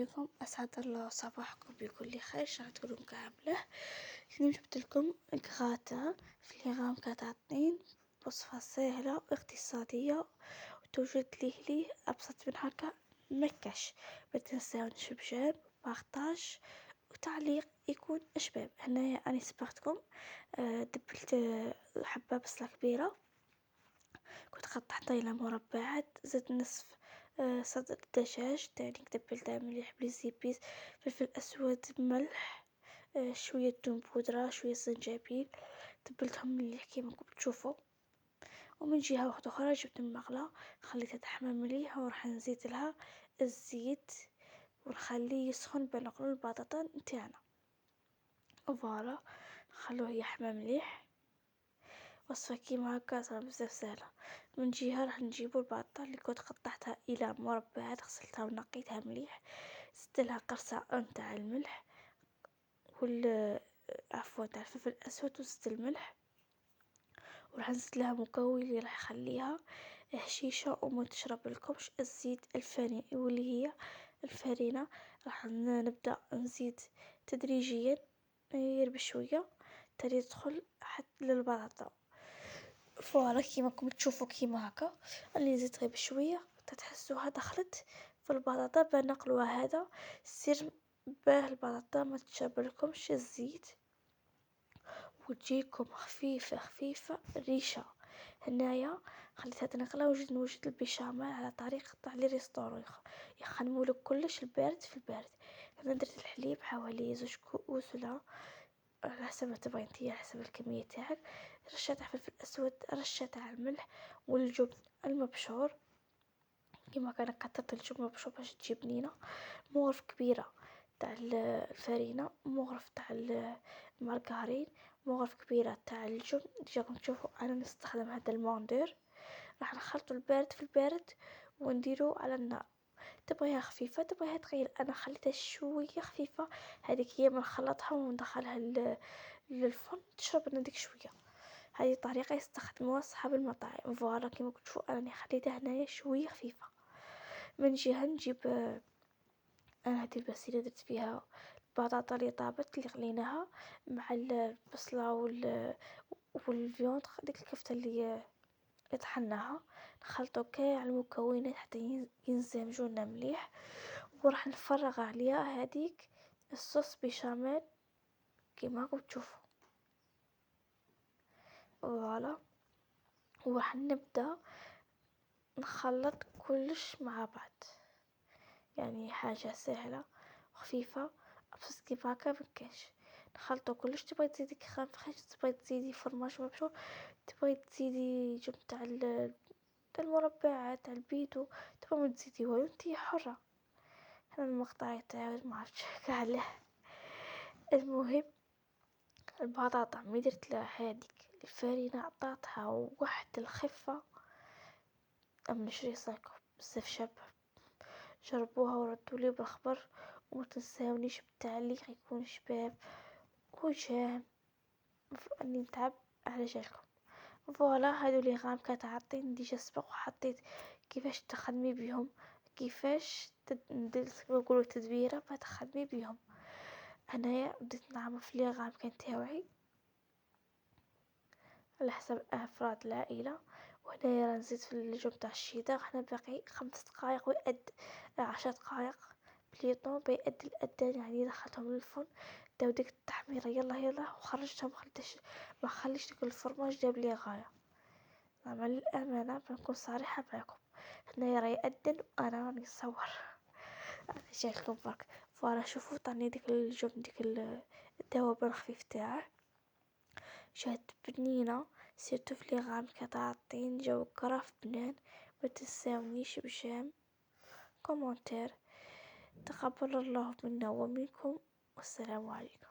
عليكم، أسعد الله صباحكم بكل خير. شعرت تكونوا كاملة. اليوم جبت لكم غاتا في الغام كتعطين وصفة سهلة واقتصادية وتوجد لي أبسط من هكا مكاش. بتنساون شبشب بارطاج وتعليق يكون أشباب. هنايا أنا سبقتكم دبلت حبة بصلة كبيرة، كنت قطعتها إلى مربعات، زدت نصف صدر دجاج تاني دبلتها مليح بليزيبيس، فلفل أسود، ملح، شوية توم بودرة، شوية زنجبيل، دبلتهم مليح كيما كنتم تشوفوا. ومن جهة واحدة أخرى جبت المغلة خليتها تحمى مليح، وراح نزيد لها الزيت ونخليه يسخن بين نقلو البطاطا نتاعنا. فوالا نخلوه يحمى مليح. وصفة كيما هكا صار بزاف سهلة. من جهة راح نجيبو البطاطا اللي كنت قطعتها إلى مربعات، غسلتها ونقيتها مليح، زدتلها قرصة نتاع الملح عفوا تاع الفلفل الأسود، وزدت الملح، وراح نزيد لها مكون اللي راح يخليها هشيشة وما تشرب لكمش الزيت الفاني، واللي هي الفرينة. راح نبدأ نزيد تدريجيا بشوية تري تدخل حتى للبطاطا. فوالا كيما راكم تشوفوا كيما هكا اللي زدت غير بشويه تتحسوها دخلت في البطاطا. بنقلوها هذا سر باه البطاطا ما تشربلكمش الزيت وتجيكم خفيفة ريشة. هنايا خليتها تنقلها نوجد البيشاميل على طريقة تاع لي ريستورون، يخدمولك كلش البارد في البارد. انا درت الحليب حوالي 2 كؤوس ولا على حسب ما تبغي انتي، على حسب الكمية تاعك. رشة تاع فلفل اسود، رشة تاع الملح، والجبن المبشور كيما كان كترت الجبن المبشور باش تجي بنينة. مغرف كبيرة تاع الفرينة، مغرف تاع المارغرين، مغرف كبيرة تاع الجبن. راكم تشوفوا انا نستخدم هذا الموندور. راح نخلطوا البارد في البارد ونديرو على النار. تبغيها خفيفة تبغيها تقيل، انا خليتها شوية خفيفة. هذيك هي من نخلطها وندخلها للفرن تشرب لنا ديك شوية. هذه طريقة يستخدموها أصحاب المطاعم. فوالا كيما كنت تشوفوا أنا خليتها هنايا شوية خفيفة. من جهة نجيب أنا هذه البسيلة درت فيها البطاطا اللي طابت اللي غليناها مع البصلة والفيونت، ديك الكفتة اللي طحناها، نخلطو كاع على المكونات حتى ينسجموا لنا مليح. وراح نفرغ عليها هذيك الصوص بيشاميل كيما راكم تشوفوا. فوالا وراح نبدأ نخلط كلش مع بعض، يعني حاجة سهلة وخفيفة بس كيف هكا مكاش. نخلطو كلش. تبغي تزيدي كريم فريش، تبغي تزيدي فرماج مبشور، تبغي تزيدي جبن تاع المربعات تاع البيتو، تبغي ما تزيدي والو انتي حرة. هنا المقطع تاعي ما عرفتش عليه. المهم البطاطا ملي درت لها هذيك الفرينة عطاتها واحد الخفة مش ريساكو بزاف شابة. جربوها وردولي بالخبر، وما تنساونيش بالتعليق يكون شباب وجام اني نتعب على جالكم. فوالا هادو لي غام كتعطين ديجا سبق وحطيت كيفاش تخدمي بهم، كيفاش نقولوا تدبيره تخدمي بهم. انايا بديت نعمل في لي غام كان تاوعي على حسب افراد العائله. وهنايا نزيد في الجبن تاع الشيدر. هنا باقي 5 دقائق ويأد 10 دقائق بليطون بيأدي الأذان، يعني دخلتهم للفرن داو ديك التحميرة يلا وخرجتهم. ما خليش ديك الفرماج جاب لي غاية. نعمل الأمانة بنكون صريحة معكم، هنايا راه يأذن وأنا راني نصور. أنا جايلكم برك. فوالا شوفوا طاني ديك الجبن ديك الذوبان الخفيف تاعه جات بنينة. سيرتو في لي غام كتعطين جو كراف بنان. ما تنساونيش بجام كومنتير. تقبل الله منا ومنكم، والسلام عليكم.